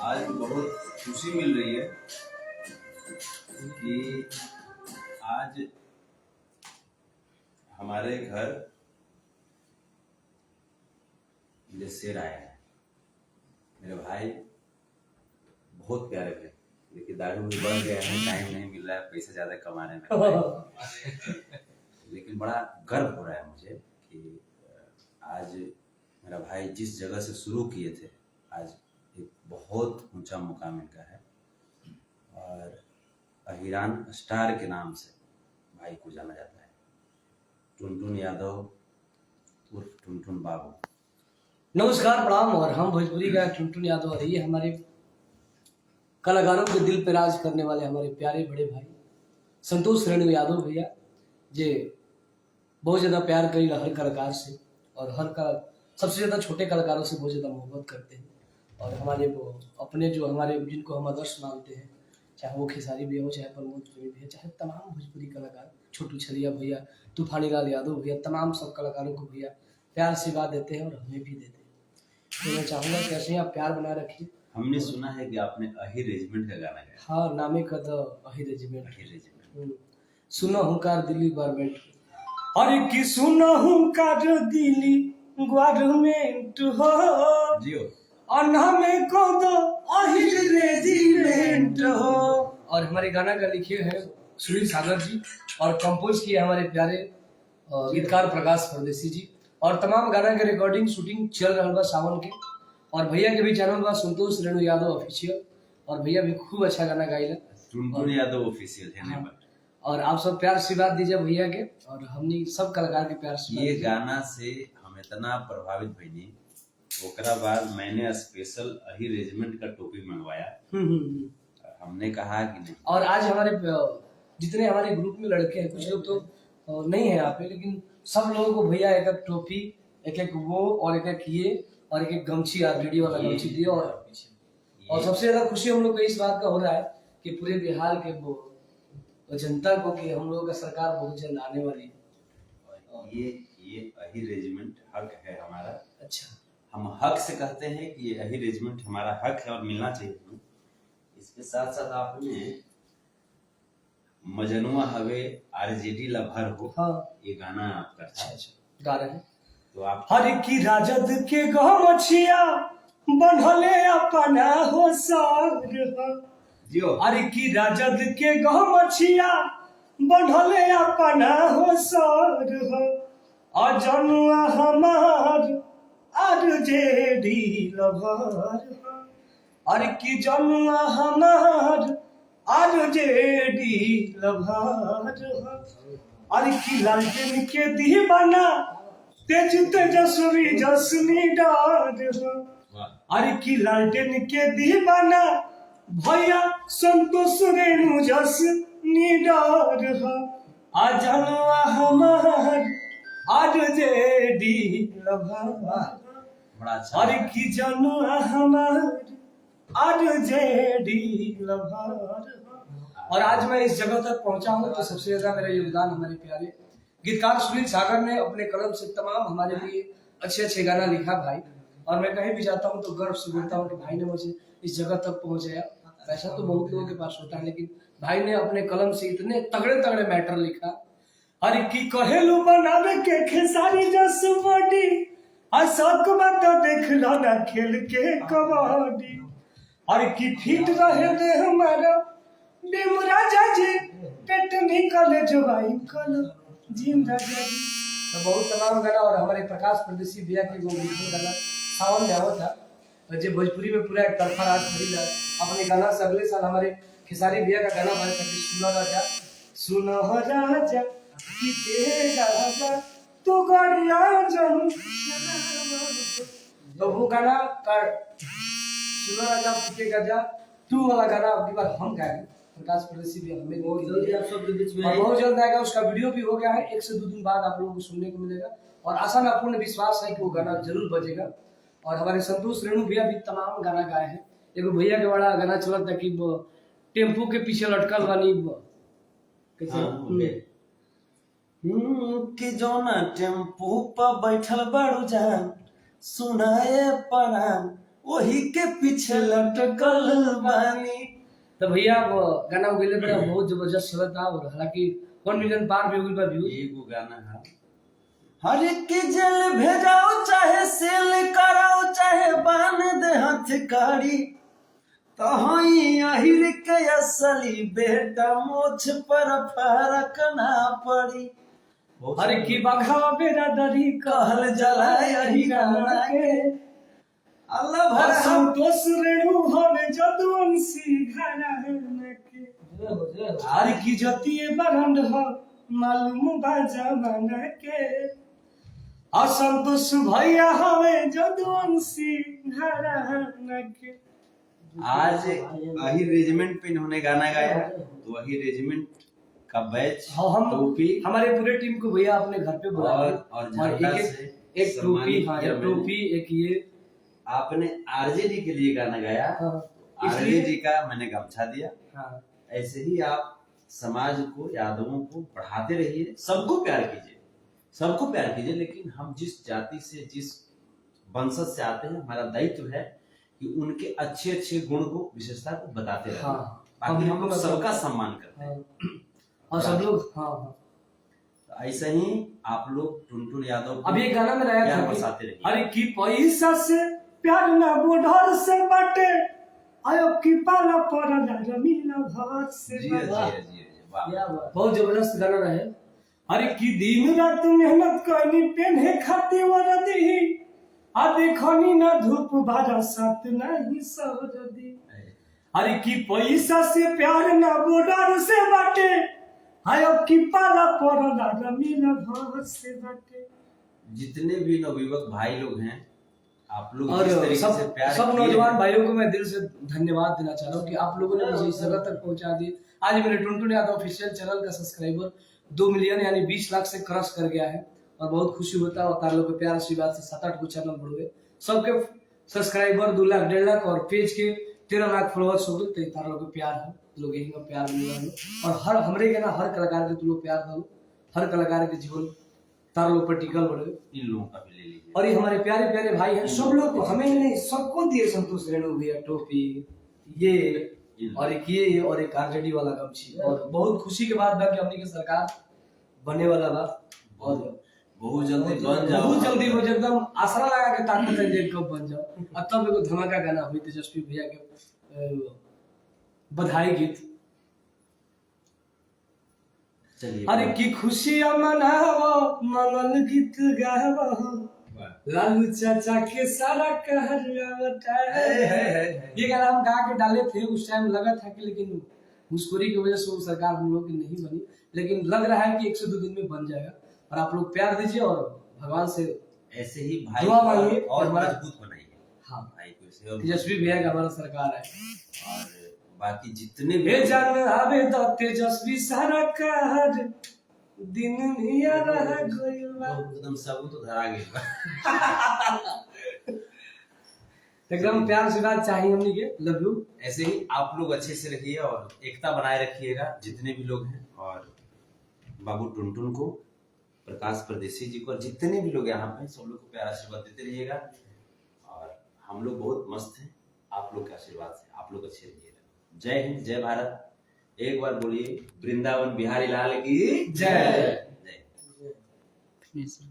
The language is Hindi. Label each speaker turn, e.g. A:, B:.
A: आज बहुत खुशी मिल रही है कि आज हमारे घर ये शेर आया है। मेरे भाई बहुत प्यारे थे, लेकिन दारू भी बढ़ गए हैं, टाइम नहीं मिल रहा है, पैसे ज्यादा कमाने में। लेकिन बड़ा गर्व हो रहा है मुझे कि आज मेरा भाई जिस जगह से शुरू किए थे, आज एक बहुत ऊंचा मुकाम इनका है और अहिरान स्टार के नाम से भाई को जाना जाता है। टुनटुन यादव उर्फ टुनटुन बाबू।
B: नमस्कार, प्रणाम। और हम भोजपुरी का टुनटुन यादव और ये हमारे कलाकारों के दिल पे राज करने वाले हमारे प्यारे बड़े भाई संतोष रेणु यादव भैया, जे बहुत ज़्यादा प्यार करी हर कलाकार से और सबसे ज़्यादा छोटे कलाकारों से बहुत ज़्यादा मोहब्बत करते हैं। और हमारे वो अपने जो हमारे जिनको हम आदर्श मानते हैं, चाहे वो खेसारी भैया हो, चाहे प्रमोद प्रेमी भैया, चाहे तमाम भोजपुरी कलाकार, छोटू छलिया भैया, तूफानी लाल यादव भैया, तमाम सब कलाकारों को भैया प्यार से बात देते हैं और हमें भी देते हैं। तो मैं चाहूँगा कि ऐसे ही आप प्यार बनाए रखिए।
A: हमने सुना है कि आपने अही रेजिमेंट का गाना गाया।
B: हाँ, नामे का द अही रेजिमेंट।
A: अही रेजिमेंट।
B: सुना हुंकार दिल्ली गवर्नमेंट। अरे कि सुना हुंकार दिल्ली गवर्नमेंट हो
A: जियो
B: और नामे को द अही रेजिमेंट हो। और हमारे गाना का लिखे हैं सुनील सागर जी और कंपोज किए हमारे प्यारे गीतकार प्रकाश परदेसी जी। और तमाम गाना के रिकॉर्डिंग शूटिंग चल रहा बा सावन के। और भैया के भी चैनल बा संतोष रेणु यादव ऑफिशियल, और भैया भी खूब अच्छा गाना गाइला
A: टुनटुन यादव ऑफिशियल है।
B: हाँ। और आप सब प्यार से बात दीजिए भैया के, और हमने सब कलाकार के प्यार से।
A: ये गाना से हम इतना प्रभावित भइनी, ओकरा बाद मैंने स्पेशल अही रेजिमेंट का टोपी मंगवाया। हमने कहा कि नहीं। और
B: आज हमारे जितने हमारे ग्रुप में लड़के हैं, कुछ लोग तो नहीं है यहाँ पे, लेकिन सब लोगों को भैया एक एक टोपी, एक एक वो, और एक एक ये, और एक एक गमछी, आरजेडी वाला गमछी दिए। और सबसे ज्यादा खुशी हम लोग को इस बात का हो रहा है कि पूरे बिहार के वो जनता को कि हम लोगों का सरकार बहुत जल्द आने वाली है।
A: ये अही रेजिमेंट हक है हमारा।
B: अच्छा,
A: हम हक से कहते हैं कि ये अही रेजिमेंट हमारा हक है और मिलना चाहिए हमें। इसके साथ साथ आपने मजनुआ हवे आरजेडी लभर हो, हाँ, ये गाना आपका था।
B: अच्छा गा रहे हैं
A: तो आप
B: हर की राजद के गमछिया बनहले अपना हो सार
A: जियो।
B: अरे की राजद के गमछिया बनहले अपना हो सार अजनुआ हमार आरजेडी लभर। अरे की जनुआ हमार आरजेडी लभर। अरे की लालटेन के दीवाना तेज तेजस्वी जसनी डार। अरे की लालटेन के दीवाना भैया संतोष रेणु जसनी डार। अजनुआ हमार आरजेडी लभर। अरे की जनुआ हमार आरजेडी लभर। और आज मैं इस जगह तक पहुंचा हूं तो सबसे ज्यादा मेरा योगदान हमारे प्यारे गीतकार सुनील सागर ने अपने कलम से तमाम हमारे लिए अच्छे अच्छे गाना लिखा भाई। और मैं कहीं भी जाता हूं तो गर्व से बोलता हूं कि भाई ने मुझे इस जगह तक पहुंचाया। ऐसा तो बहुत लोगों के पास होता है, लेकिन भाई ने अपने कलम से इतने तगड़े तगड़े मैटर लिखा। अरे की कहेलू बनावे के खेसारी जस बॉडी, असक मत देख लो ना खेल के कबड्डी। अरे की फिट रहे दे हमारा डिम राजा जी पेट निकले जो भाई कल जिम राजा जी। तो बहुत तमाम गाना। और हमारे प्रकाश परदेसी भैया के वो गाना सावन में आवा था, जो भोजपुरी में पूरा एक तरफा राज भरी अपने गाना से अगले साल हमारे खेसारी भैया का गाना बन सके। सुनो राजा सुनो राजा की तेरा राजा तू गड़िया जम। तो वो गाना का सुनो राजा पीके गजा तू वाला गाना अगली बार हम गाएंगे। प्रकाश परदेसी भी हमें बहुत जल्दी आप सबके बीच में बहुत जल्द आएगा। उसका वीडियो भी हो गया है, 1 से 2 दिन बाद आप लोगों को सुनने को मिलेगा। और आशा में पूर्ण विश्वास है कि वो गाना जरूर बजेगा। और हमारे संतोष रेणु भैया भी तमाम गाना गाए हैं। एगो भैया के बड़ा गाना चलत था कि टेम्पो के पीछे लटकल वाली
A: कि जोना टेम्पो पर बैठल बड़ू जान सुनाए परान वही के पीछे लटकल बानी।
B: तो भैया वो गाना गईले बड़ा बहुत जबरदस्त चलता और हालांकि 1 मिलियन पार भी हो गई बा व्यू।
A: एगो गाना है, हर के जेल भेजाओ चाहे सेल कराओ चाहे बांध दे हथकड़ी, तहई अहिर के असली बेटा मोछ पर फरक ना पड़ी।
B: हर की बखावा बेरा दरी
A: कहल जलाए अहिराना के, अल्लाह भर
B: संतोष रेणु हमें जदुवंशी घराना के। हर की जतिए बरंड हो मालूम बा जमाना के, असंतोष भैया हमें जदुवंशी घराना के।
A: आज वही रेजिमेंट पे इन्होंने गाना गाया, तो वही रेजिमेंट का बैच
B: हम
A: टोपी
B: हमारे पूरे टीम को भैया अपने घर पे बुला
A: और झंडा से
B: एक टोपी, हाँ एक टोपी, एक ये
A: आपने आरजे जी के लिए गाना गाया, आरजे जी का मैंने गमछा दिया।
B: हाँ।
A: ऐसे ही आप समाज को, यादवों को बढ़ाते रहिए, सबको प्यार कीजिए, सबको प्यार कीजिए, लेकिन हम जिस जाति से, जिस वंशज से आते हैं, हमारा दायित्व है कि उनके अच्छे अच्छे गुण को, विशेषता को बताते रहिए।
B: हाँ।
A: ताकि हम लोग सबका सम्मान करते हैं।
B: और सब लोग हाँ
A: ऐसा ही आप लोग टुनटुन यादव
B: अभी एक गाना में आया था
A: बसाते रहिए।
B: अरे की पैसा से प्यार ना बॉर्डर से बाटे, आयो की पाला पर जमीन भर से बहुत जबरदस्त गाना रहे। अरे की दिन रात मेहनत करनी पेन्हे खाती वरदी, आ देखनी ना धूप बरसात नहीं सरदी। अरे की पैसा से प्यार ना बॉर्डर से बाटे, आयो की पाला पर जमीन भर से बाटे।
A: जितने भी नवयुवक भाई लोग हैं, आप लोग
B: और
A: जिस तरीके से प्यार
B: सब नौजवान भाइयों को मैं दिल से धन्यवाद देना चाह रहा हूँ कि आप लोगों ने मुझे इस जगह तक पहुंचा दी। आज मेरे टुनटुन यादव ऑफिशियल चैनल का सब्सक्राइबर 2 मिलियन यानी 20 लाख से क्रॉस कर गया है और बहुत खुशी होता है। और तार लोग के प्यार आशीर्वाद से 7-8 को चैनल बढ़ गए, सबके सब्सक्राइबर 2 लाख 1.5 लाख और पेज के 13 लाख फॉलोअर्स हो गए। तार लोग के प्यार है, लोग यही का प्यार मिल रहा है। और हर हमरे के ना हर कलाकार के लोग प्यार दो, हर कलाकार के जीवन तार लोग पर टिकल बढ़े।
A: इन लोगों का भी ले लीजिए।
B: और ये हमारे प्यारे प्यारे भाई हैं, सब लोग को, हमें नहीं सबको दिए संतोष रेणु भैया टोपी, ये और एक ये और एक आरजेडी वाला गमछी। और बहुत खुशी के बाद कि हमनी के सरकार बने वाला बा और
A: बहुत जल्दी बन जाओ,
B: बहुत जल्दी हो एकदम आसरा लगा के ताकत है जे कब बन जाओ। और तब एगो धमाका गाना हुई तेजस्वी भैया के बधाई गीत।
A: चलिए
B: अरे की खुशियां मनावो मंगल गीत गावो, लालू चाचा के सारा कहरवाता है। ये गाना हम गा के डाले थे, उस टाइम लगा था कि लेकिन घुसखोरी की वजह से वो सरकार हम लोग की नहीं बनी, लेकिन लग रहा है कि 1 से 2 दिन में बन जाएगा। और आप लोग प्यार दीजिए और भगवान से
A: ऐसे ही भाई
B: दुआ मांगिए
A: और
B: हमारा
A: मजबूत बनाइए।
B: हाँ
A: भाई को ऐसे और
B: तेजस्वी भैया का हमारा सरकार है।
A: और बाकी जितने भी
B: बे जान आवे तो तेजस्वी सरकार दिन निया रह गइल बा।
A: एकदम सबूत तो धरा गइल बा।
B: एकदम प्यार से बात चाहिए हमनी के। Love you.
A: ऐसे ही आप लोग अच्छे से रहिए और एकता बनाए रखिएगा, जितने भी लोग हैं। और बाबू टुनटुन को, प्रकाश परदेसी जी को, और जितने भी लोग यहाँ पे, सब लोग को प्यार आशीर्वाद देते रहिएगा। और हम लोग बहुत मस्त हैं आप लोग के आशीर्वाद से। आप लोग अच्छे रहिएगा। जय हिंद, जय भारत। एक बार बोलिए वृंदावन बिहारी लाल की जय। जय।